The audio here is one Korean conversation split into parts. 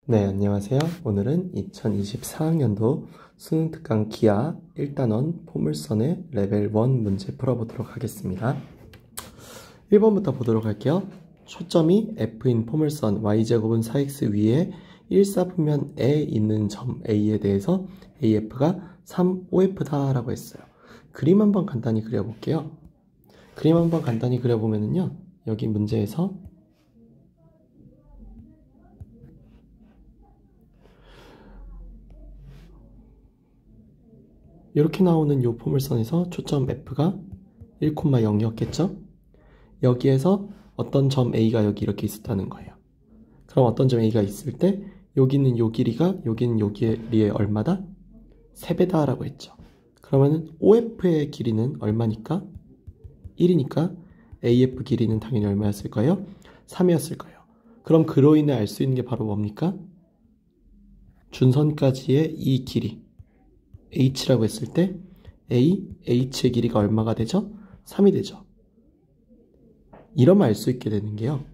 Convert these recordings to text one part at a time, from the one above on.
네, 안녕하세요. 오늘은 2024학년도 수능 특강 기하 1단원 포물선의 레벨 1 문제 풀어보도록 하겠습니다. 1번부터 보도록 할게요. 초점이 F인 포물선 y제곱은 4x 위에 1사분면에 있는 점 A에 대해서 AF가 3OF다 라고 했어요. 그림 한번 간단히 그려볼게요. 그림 한번 간단히 그려보면은요, 여기 문제에서 이렇게 나오는 이 포물선에서 초점 F가 1,0였겠죠? 여기에서 어떤 점 A가 여기 이렇게 있었다는 거예요. 그럼 어떤 점 A가 있을 때 여기는 요 길이가 여기는 요 길이의 얼마다? 3배다 라고 했죠. 그러면은 OF의 길이는 얼마니까? 1이니까 AF 길이는 당연히 얼마였을 거예요? 3이었을 거예요. 그럼 그로 인해 알 수 있는 게 바로 뭡니까? 준선까지의 이 길이 H라고 했을 때 H의 길이가 얼마가 되죠? 3이 되죠. 이러면 알 수 있게 되는 게요.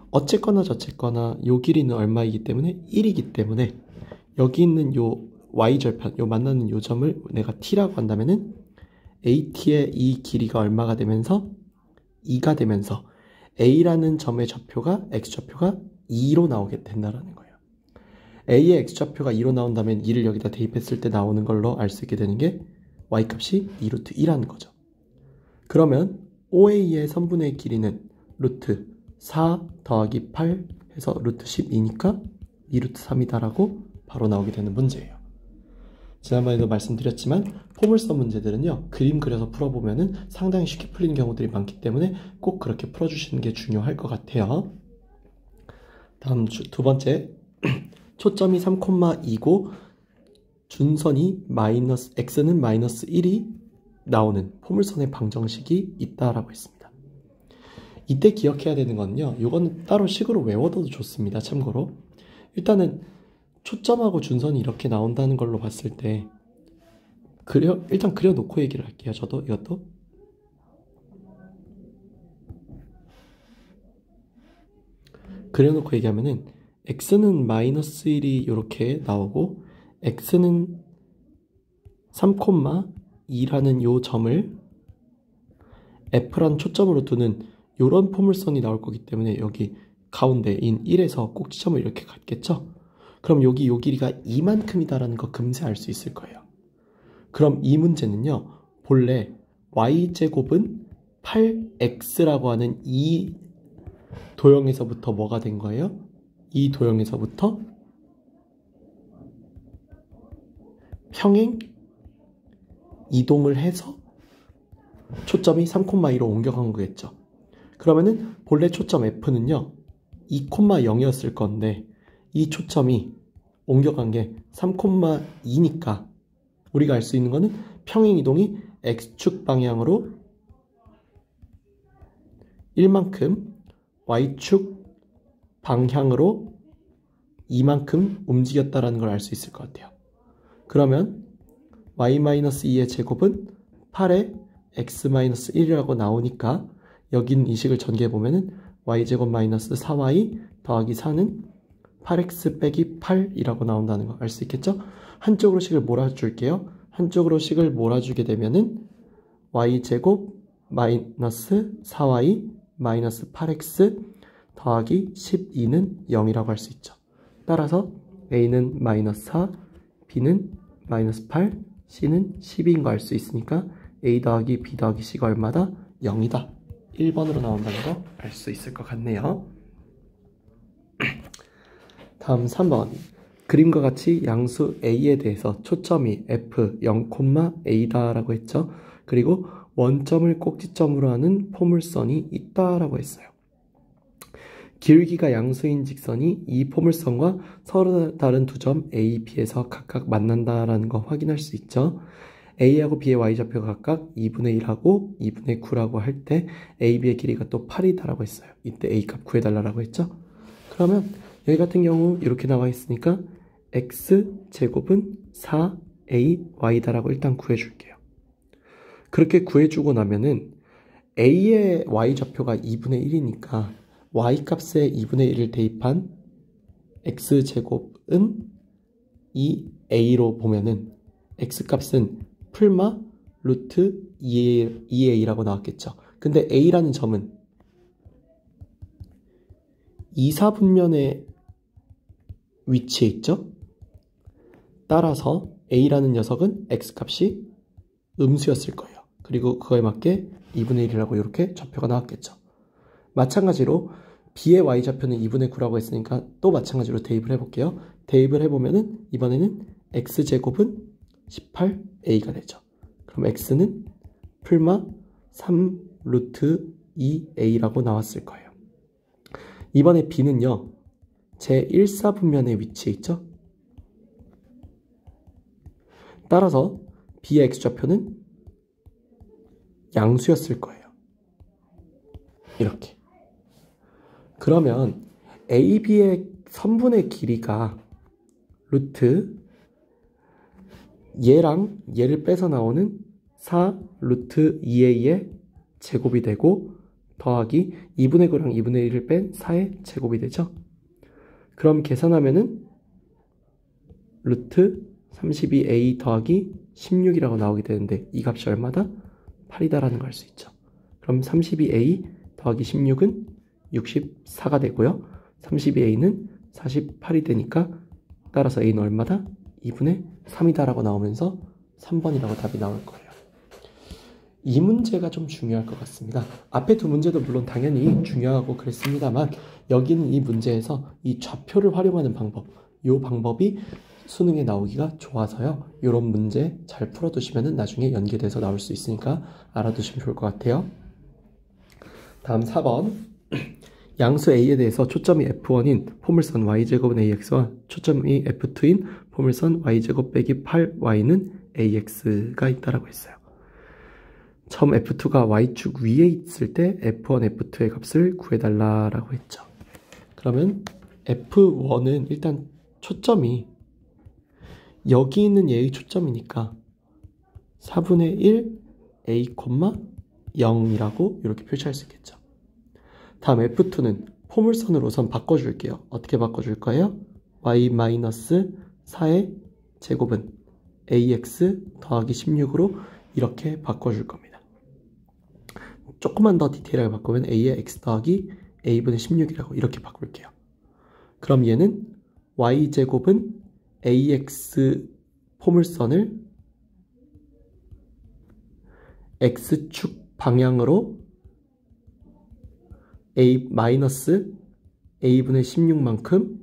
어쨌거나 저쨌거나 요 길이는 얼마이기 때문에 1이기 때문에 여기 있는 요 Y절편, 요 만나는 요 점을 내가 T라고 한다면은 AT의 이 길이가 얼마가 되면서 2가 되면서 A라는 점의 좌표가 X좌표가 2로 나오게 된다라는 거예요. A의 X좌표가 2로 나온다면 2를 여기다 대입했을 때 나오는 걸로 알 수 있게 되는 게 Y값이 2루트 2라는 거죠. 그러면 OA의 선분의 길이는 루트 4 더하기 8 해서 루트 12니까 2루트 3이다 라고 바로 나오게 되는 문제예요. 지난번에도 말씀드렸지만 포물선 문제들은요, 그림 그려서 풀어보면은 상당히 쉽게 풀리는 경우들이 많기 때문에 꼭 그렇게 풀어주시는 게 중요할 것 같아요. 다음 두 번째, 초점이 3,2고 준선이 x는 마이너스 1이 나오는 포물선의 방정식이 있다라고 했습니다. 이때 기억해야 되는 거는요, 이거는 따로 식으로 외워둬도 좋습니다. 참고로 일단은 초점하고 준선이 이렇게 나온다는 걸로 봤을 때 일단 그려놓고 얘기를 할게요. 저도 이것도 그려놓고 얘기하면은 x는 마이너스 1이 이렇게 나오고 x는 3,2라는 요 점을 F란 초점으로 두는 요런 포물선이 나올 거기 때문에 여기 가운데인 1에서 꼭지점을 이렇게 갖겠죠? 그럼 여기 요 길이가 이만큼이다라는 거 금세 알 수 있을 거예요. 그럼 이 문제는요, 본래 y제곱은 8x라고 하는 이 도형에서부터 뭐가 된 거예요? 이 도형에서부터 평행 이동을 해서 초점이 3,2로 옮겨간 거겠죠. 그러면은 본래 초점 F는요 2,0이었을 건데 이 초점이 옮겨간 게 3,2니까 우리가 알 수 있는 거는 평행 이동이 X축 방향으로 1만큼 Y축 방향으로 2만큼 움직였다라는 걸 알 수 있을 것 같아요. 그러면 y-2의 제곱은 8의 x-1이라고 나오니까 여기 있는 이 식을 전개해보면은 y제곱 마이너스 4y 더하기 4는 8x 빼기 8이라고 나온다는 거 알 수 있겠죠? 한쪽으로 식을 몰아줄게요. 한쪽으로 식을 몰아주게 되면은 y제곱 마이너스 4y 마이너스 8x 더하기 12는 0이라고 할 수 있죠. 따라서 a는 마이너스 4, b는 마이너스 8, c는 12인 거 알 수 있으니까 a 더하기 b 더하기 c가 얼마다? 0이다. 1번으로 나온다는 거 알 수 있을 것 같네요. 다음 3번. 그림과 같이 양수 a에 대해서 초점이 f 0,a다 라고 했죠. 그리고 원점을 꼭지점으로 하는 포물선이 있다 라고 했어요. 길기가 양수인 직선이 이 포물선과 서로 다른 두 점 A, B에서 각각 만난다라는 거 확인할 수 있죠. A하고 B의 Y좌표가 각각 2분의 1하고 2분의 9라고 할 때 A, B의 길이가 또 8이다라고 했어요. 이때 A 값 구해달라고 했죠. 그러면 여기 같은 경우 이렇게 나와 있으니까 X제곱은 4AY다라고 일단 구해줄게요. 그렇게 구해주고 나면은 A의 Y좌표가 2분의 1이니까 Y값에 2분의 1을 대입한 x제곱은 이 a로 보면은 x값은 풀마 루트 2a라고 나왔겠죠. 근데 a라는 점은 2, 4분면에 위치해 있죠. 따라서 a라는 녀석은 x값이 음수였을 거예요. 그리고 그거에 맞게 2분의 1이라고 이렇게 좌표가 나왔겠죠. 마찬가지로 b의 y좌표는 2분의 9라고 했으니까 또 마찬가지로 대입을 해볼게요. 대입을 해보면은 이번에는 x제곱은 18a가 되죠. 그럼 x는 풀마 3 루트 2a라고 나왔을 거예요. 이번에 b는요. 제 1사분면에 위치해 있죠. 따라서 b의 x좌표는 양수였을 거예요. 이렇게. 그러면 AB의 선분의 길이가 루트 얘랑 얘를 빼서 나오는 4 루트 2a의 제곱이 되고 더하기 2분의 9랑 2분의 1을 뺀 4의 제곱이 되죠. 그럼 계산하면은 루트 32a 더하기 16이라고 나오게 되는데 이 값이 얼마다? 8이다라는 걸 알 수 있죠. 그럼 32a 더하기 16은 64가 되고요. 32a는 48이 되니까 따라서 a는 얼마다? 2분의 3이다라고 나오면서 3번이라고 답이 나올 거예요. 이 문제가 좀 중요할 것 같습니다. 앞에 두 문제도 물론 당연히 중요하고 그랬습니다만 여기는 이 문제에서 이 좌표를 활용하는 방법, 이 방법이 수능에 나오기가 좋아서요. 이런 문제 잘 풀어두시면 나중에 연계돼서 나올 수 있으니까 알아두시면 좋을 것 같아요. 다음 4번. 양수 a에 대해서 초점이 f1인 포물선 y제곱은 ax와 초점이 f2인 포물선 y제곱 빼기 8y는 ax가 있다라고 했어요. 처음 f2가 y축 위에 있을 때 f1, f2의 값을 구해달라라고 했죠. 그러면 f1은 일단 초점이 여기 있는 얘의 초점이니까 4분의 1 a, 0이라고 이렇게 표시할 수 있겠죠. 다음 f2는 포물선으로 우선 바꿔줄게요. 어떻게 바꿔줄 거예요? y-4의 제곱은 ax 더하기 16으로 이렇게 바꿔줄 겁니다. 조금만 더 디테일하게 바꾸면 a의 x 더하기 a분의 16이라고 이렇게 바꿀게요. 그럼 얘는 y제곱은 ax 포물선을 x축 방향으로 a-a분의 16만큼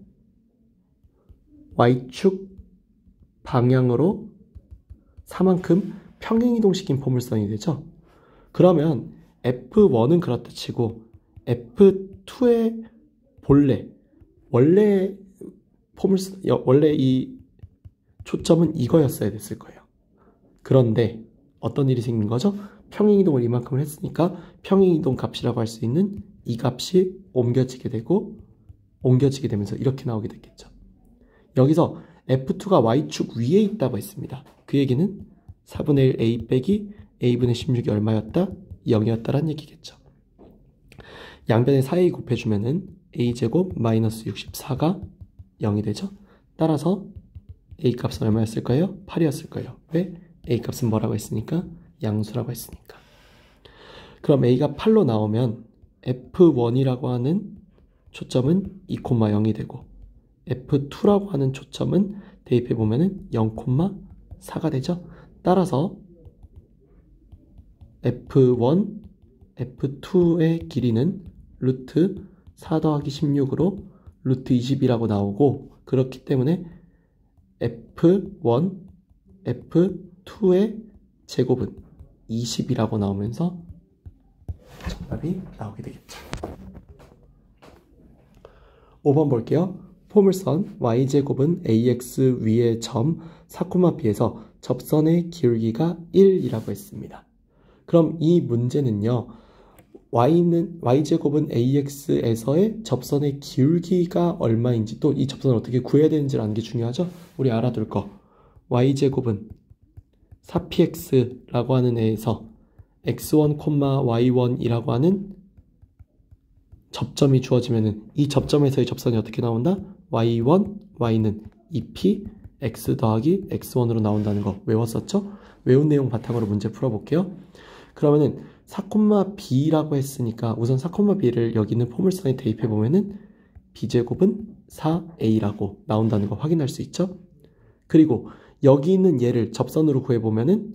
y축 방향으로 4만큼 평행이동시킨 포물선이 되죠. 그러면 F1은 그렇다 치고 F2의 원래 포물선, 원래 이 초점은 이거였어야 됐을 거예요. 그런데 어떤 일이 생긴 거죠? 평행이동을 이만큼을 했으니까 평행이동 값이라고 할 수 있는 이 값이 옮겨지게 되면서 이렇게 나오게 됐겠죠. 여기서 F2가 Y축 위에 있다고 했습니다. 그 얘기는 4분의 1 A 빼기 A분의 16이 얼마였다? 0이었다라는 얘기겠죠. 양변에 4A 곱해주면은 A제곱 마이너스 64가 0이 되죠. 따라서 A 값은 얼마였을 거예요? 8이었을 거예요. 왜? A 값은 뭐라고 했으니까? 양수라고 했으니까. 그럼 A가 8로 나오면 F1이라고 하는 초점은 2,0이 되고 F2라고 하는 초점은 대입해보면은 0,4가 되죠. 따라서 F1, F2의 길이는 루트 4 더하기 16으로 루트 20이라고 나오고 그렇기 때문에 F1, F2의 제곱은 20이라고 나오면서 정답이 나오게 되겠죠. 5번 볼게요. 포물선 y제곱은 ax 위의 점 4,b에서 접선의 기울기가 1이라고 했습니다. 그럼 이 문제는요. y제곱은 ax에서의 접선의 기울기가 얼마인지 또 이 접선을 어떻게 구해야 되는지 아는 게 중요하죠. 우리 알아둘 거. y제곱은 4px라고 하는 애에서 x1, y1이라고 하는 접점이 주어지면은 이 접점에서의 접선이 어떻게 나온다? y1, y는 2p x 더하기 x1으로 나온다는 거 외웠었죠? 외운 내용 바탕으로 문제 풀어볼게요. 그러면은 4,b라고 했으니까 우선 4,b를 여기 있는 포물선에 대입해보면은 b제곱은 4a라고 나온다는 거 확인할 수 있죠? 그리고 여기 있는 얘를 접선으로 구해보면은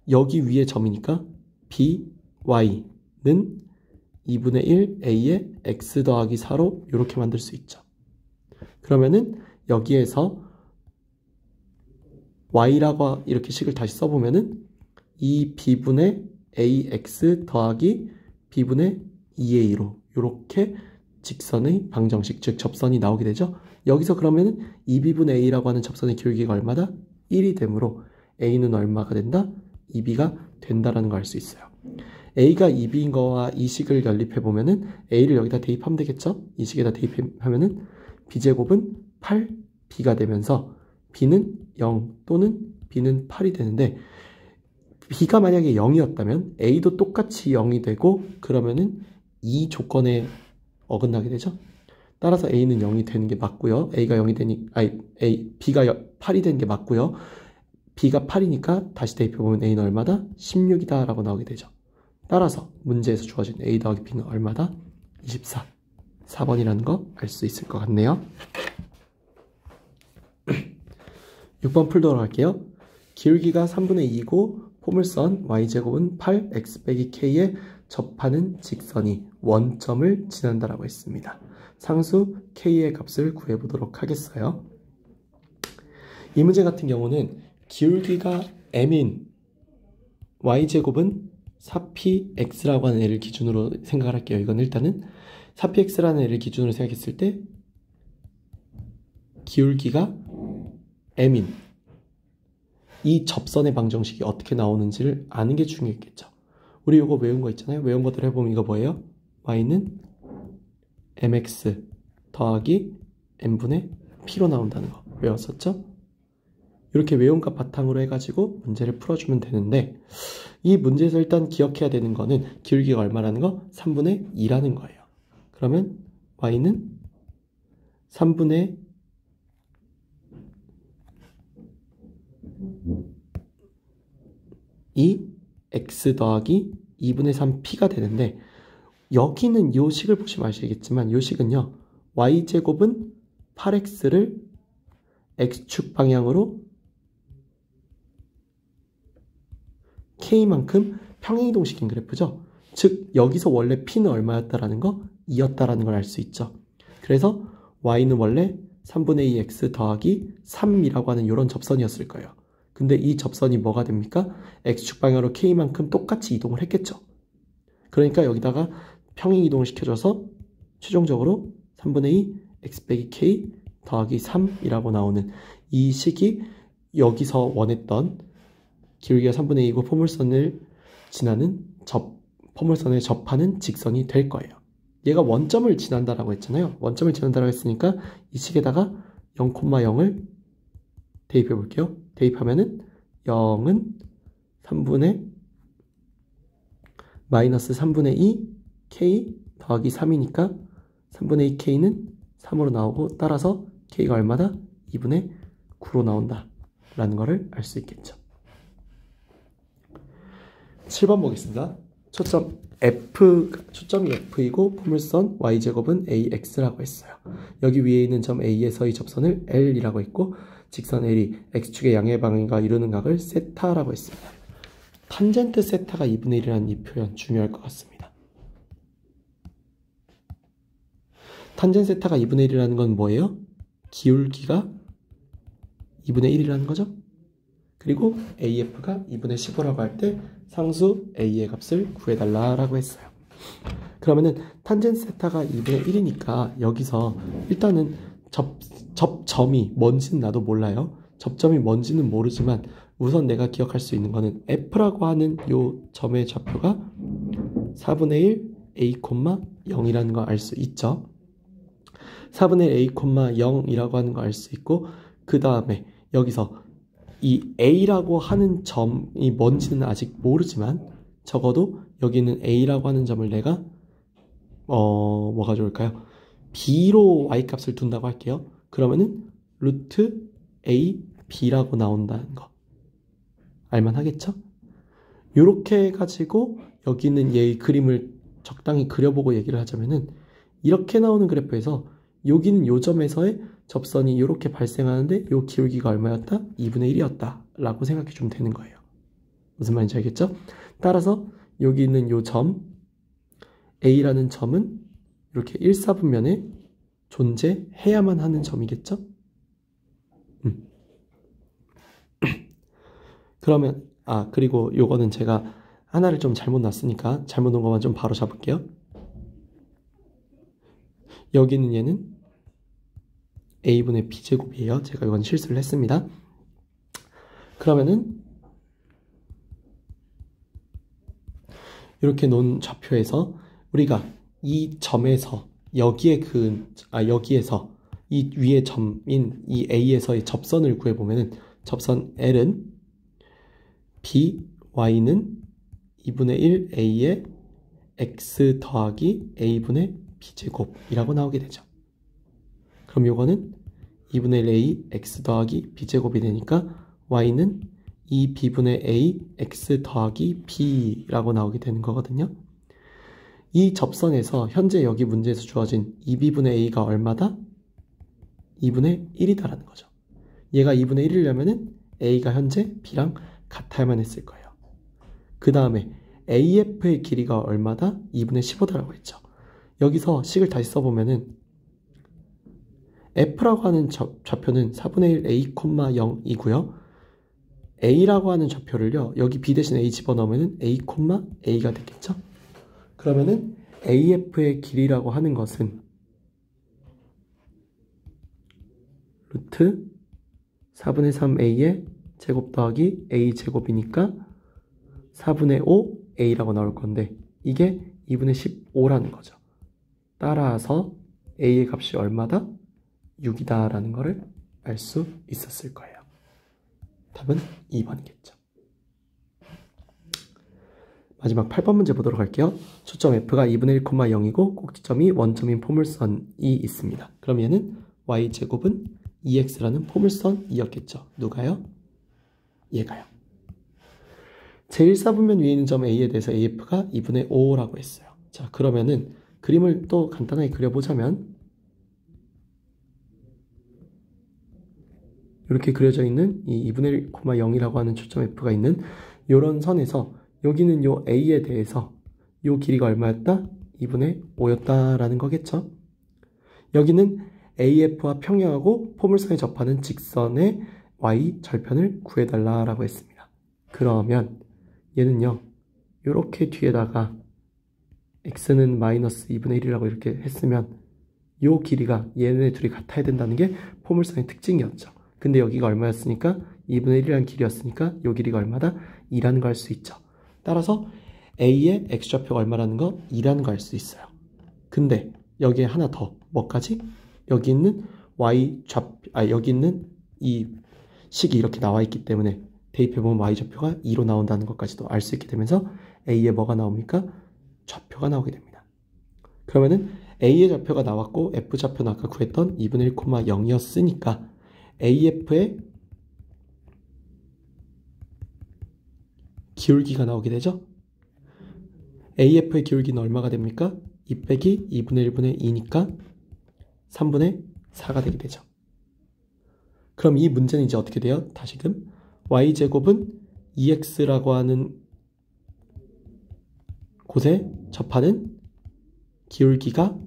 여기 위에 점이니까 by는 2분의 1 a의 x 더하기 4로 이렇게 만들 수 있죠. 그러면은 여기에서 y라고 이렇게 식을 다시 써보면은 2b분의 ax 더하기 b분의 2a로 이렇게 직선의 방정식, 즉 접선이 나오게 되죠. 여기서 그러면은 2b분의 a라고 하는 접선의 기울기가 얼마다? 1이 되므로 a는 얼마가 된다? 2b가 된다라는 걸 알 수 있어요. a가 2b인 거와 이 식을 연립해보면은 a를 여기다 대입하면 되겠죠? 이 식에다 대입하면은 b제곱은 8b가 되면서 b는 0 또는 b는 8이 되는데 b가 만약에 0이었다면 a도 똑같이 0이 되고 그러면은 이 조건에 어긋나게 되죠. 따라서 a는 0이 되는 게 맞고요. b가 8이 되는 게 맞고요. b가 8이니까 다시 대입해보면 a는 얼마다? 16이다 라고 나오게 되죠. 따라서 문제에서 주어진 a 더하기 b는 얼마다? 24. 4번이라는 거 알 수 있을 것 같네요. 6번 풀도록 할게요. 기울기가 3분의 2이고 포물선 y제곱은 8x 빼기 k에 접하는 직선이 원점을 지난다라고 했습니다. 상수 k의 값을 구해보도록 하겠어요. 이 문제 같은 경우는 기울기가 m인 y제곱은 4px라고 하는 애를 기준으로 생각을 할게요. 이건 일단은 4px라는 애를 기준으로 생각했을 때 기울기가 m인 이 접선의 방정식이 어떻게 나오는지를 아는 게 중요했겠죠. 우리 이거 외운 거 있잖아요. 외운 것들 해보면 이거 뭐예요? y는 mx 더하기 n분의 p로 나온다는 거 외웠었죠? 이렇게 외운 것 바탕으로 해가지고 문제를 풀어주면 되는데 이 문제에서 일단 기억해야 되는 거는 기울기가 얼마라는 거? 3분의 2라는 거예요. 그러면 y는 3분의 2 x 더하기 2분의 3p가 되는데 여기는 이 식을 보시면 아시겠지만 이 식은요 y제곱은 8x를 x축 방향으로 k만큼 평행이동시킨 그래프죠. 즉 여기서 원래 p는 얼마였다라는 거? 2였다라는 걸 알 수 있죠. 그래서 y는 원래 3분의 2 x 더하기 3이라고 하는 이런 접선이었을 거예요. 근데 이 접선이 뭐가 됩니까? x축 방향으로 k만큼 똑같이 이동을 했겠죠. 그러니까 여기다가 평행이동을 시켜줘서 최종적으로 3분의 2 x 빼기 k 더하기 3이라고 나오는 이 식이 여기서 원했던 기울기가 3분의 2이고 포물선을 지나는 포물선에 접하는 직선이 될 거예요. 얘가 원점을 지난다라고 했잖아요. 원점을 지난다라고 했으니까 이 식에다가 0,0을 대입해 볼게요. 대입하면은 0은 3분의 마이너스 3분의 2 k 더하기 3이니까 3분의 2 k는 3으로 나오고 따라서 k가 얼마다? 2분의 9로 나온다 라는 거를 알 수 있겠죠. 7번 보겠습니다. 초점이 F이고 포물선 Y제곱은 AX라고 했어요. 여기 위에 있는 점 A에서의 접선을 L이라고 했고 직선 L이 X축의 양의 방향과 이루는 각을 세타라고 했습니다. 탄젠트 세타가 2분의 1이라는 이 표현 중요할 것 같습니다. 탄젠트 세타가 2분의 1이라는 건 뭐예요? 기울기가 2분의 1이라는 거죠. 그리고 AF가 2분의 15라고 할 때 상수 A의 값을 구해달라고 했어요. 그러면은 탄젠트 세타가 2분의 1이니까 여기서 일단은 접점이 뭔지는 나도 몰라요. 접점이 뭔지는 모르지만 우선 내가 기억할 수 있는 거는 F라고 하는 요 점의 좌표가 4분의 1 A, 0이라는 거 알 수 있죠. 4분의 1 A, 0이라고 하는 거 알 수 있고 그 다음에 여기서 이 A라고 하는 점이 뭔지는 아직 모르지만 적어도 여기는 A라고 하는 점을 내가 뭐가 좋을까요? B로 Y값을 둔다고 할게요. 그러면은 루트 a b라고 나온다는 거 알만하겠죠? 이렇게 해가지고 여기 있는 얘의 그림을 적당히 그려보고 얘기를 하자면은 이렇게 나오는 그래프에서 여기는 요 점에서의 접선이 이렇게 발생하는데 요 기울기가 얼마였다? 2분의 1이었다 라고 생각해 주면 되는 거예요. 무슨 말인지 알겠죠? 따라서 여기 있는 요 점 A라는 점은 이렇게 1사분면에 존재해야만 하는 점이겠죠? 그러면 그리고 요거는 제가 하나를 좀 잘못 놨으니까 잘못 놓은 것만 좀 바로 잡을게요. 여기 있는 얘는 A분의 B제곱이에요. 제가 이건 실수를 했습니다. 그러면은 이렇게 놓은 좌표에서 우리가 이 점에서 여기에서 이 위의 점인 이 A에서의 접선을 구해보면은 접선 L은 B, Y는 2분의 1 A의 X 더하기 A분의 B제곱이라고 나오게 되죠. 그럼 요거는 2분의 1 A X 더하기 B제곱이 되니까 Y는 2B분의 A X 더하기 B라고 나오게 되는 거거든요. 이 접선에서 현재 여기 문제에서 주어진 2B분의 A가 얼마다? 2분의 1이다라는 거죠. 얘가 2분의 1이려면은 A가 현재 B랑 같아야만 했을 거예요. 그 다음에 AF의 길이가 얼마다? 2분의 15다라고 했죠. 여기서 식을 다시 써보면은 F라고 하는 좌표는 4분의 1 A, 0이고요. A라고 하는 좌표를요. 여기 B 대신 A 집어넣으면은 A, A가 되겠죠. 그러면은 AF의 길이라고 하는 것은 루트 4분의 3A의 제곱 더하기 A 제곱이니까 4분의 5 A라고 나올 건데 이게 2분의 15라는 거죠. 따라서 A의 값이 얼마다? 6이다 라는 거를 알 수 있었을 거예요. 답은 2번이겠죠. 마지막 8번 문제 보도록 할게요. 초점 F가 2분의 1, 0이고 꼭지점이 원점인 포물선이 있습니다. 그럼 얘는 Y제곱은 2X라는 포물선이었겠죠. 누가요? 얘가요. 제1사분면 위에 있는 점 A에 대해서 AF가 2분의 5라고 했어요. 자, 그러면은 그림을 또 간단하게 그려보자면 이렇게 그려져 있는 이 2분의 1, 0이라고 하는 초점 F가 있는 이런 선에서 여기는 요 A에 대해서 요 길이가 얼마였다? 2분의 5였다라는 거겠죠. 여기는 AF와 평행하고 포물선에 접하는 직선의 Y 절편을 구해달라라고 했습니다. 그러면 얘는요. 이렇게 뒤에다가 X는 마이너스 2분의 1이라고 이렇게 했으면 요 길이가 얘네 둘이 같아야 된다는 게 포물선의 특징이었죠. 근데 여기가 얼마였으니까 2분의 1이라는 길이었으니까 요 길이가 얼마다? 2라는 거 알 수 있죠. 따라서 A의 X좌표가 얼마라는 거? 2라는 거 알 수 있어요. 근데 여기에 하나 더 뭐까지? 여기 있는 여기 있는 이 식이 이렇게 나와 있기 때문에 대입해보면 Y좌표가 2로 나온다는 것까지도 알 수 있게 되면서 A에 뭐가 나옵니까? 좌표가 나오게 됩니다. 그러면은 A의 좌표가 나왔고 F좌표는 아까 구했던 2분의 1, 0이었으니까 AF의 기울기가 나오게 되죠. AF의 기울기는 얼마가 됩니까? 2 빼기 2분의 1분의 2니까 3분의 4가 되게 되죠. 그럼 이 문제는 이제 어떻게 돼요? 다시금 Y제곱은 2X라고 하는 곳에 접하는 기울기가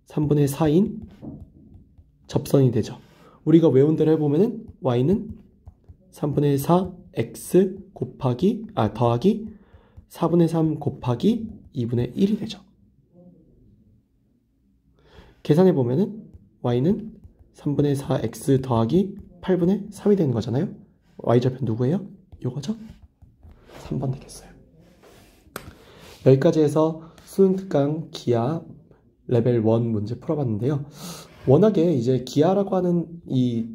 3분의 4인 접선이 되죠. 우리가 외운 대로 해보면은 Y는 3분의 4 X 더하기 4분의 3 곱하기 2분의 1이 되죠. 계산해보면은 Y는 3분의 4 X 더하기 8분의 3이 되는 거잖아요. Y좌표 누구예요? 요거죠? 3번 되겠어요. 여기까지 해서 수능 특강 기하 레벨 1 문제 풀어봤는데요. 워낙에 이제 기하라고 하는 이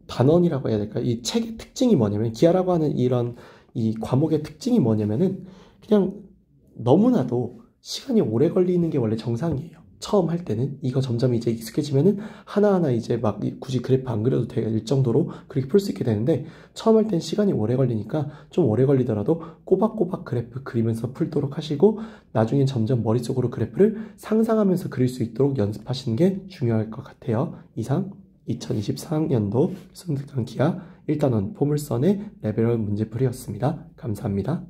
단원이라고 해야 될까요? 이 책의 특징이 뭐냐면 기하라고 하는 이런 이 과목의 특징이 뭐냐면은 그냥 너무나도 시간이 오래 걸리는 게 원래 정상이에요. 처음 할 때는 이거 점점 이제 익숙해지면은 하나하나 이제 막 굳이 그래프 안 그려도 될 정도로 그렇게 풀 수 있게 되는데 처음 할 땐 시간이 오래 걸리니까 좀 오래 걸리더라도 꼬박꼬박 그래프 그리면서 풀도록 하시고 나중엔 점점 머릿속으로 그래프를 상상하면서 그릴 수 있도록 연습하시는 게 중요할 것 같아요. 이상 2024학년도 수능특강 기하 1단원 포물선의 레벨 1 문제풀이였습니다. 감사합니다.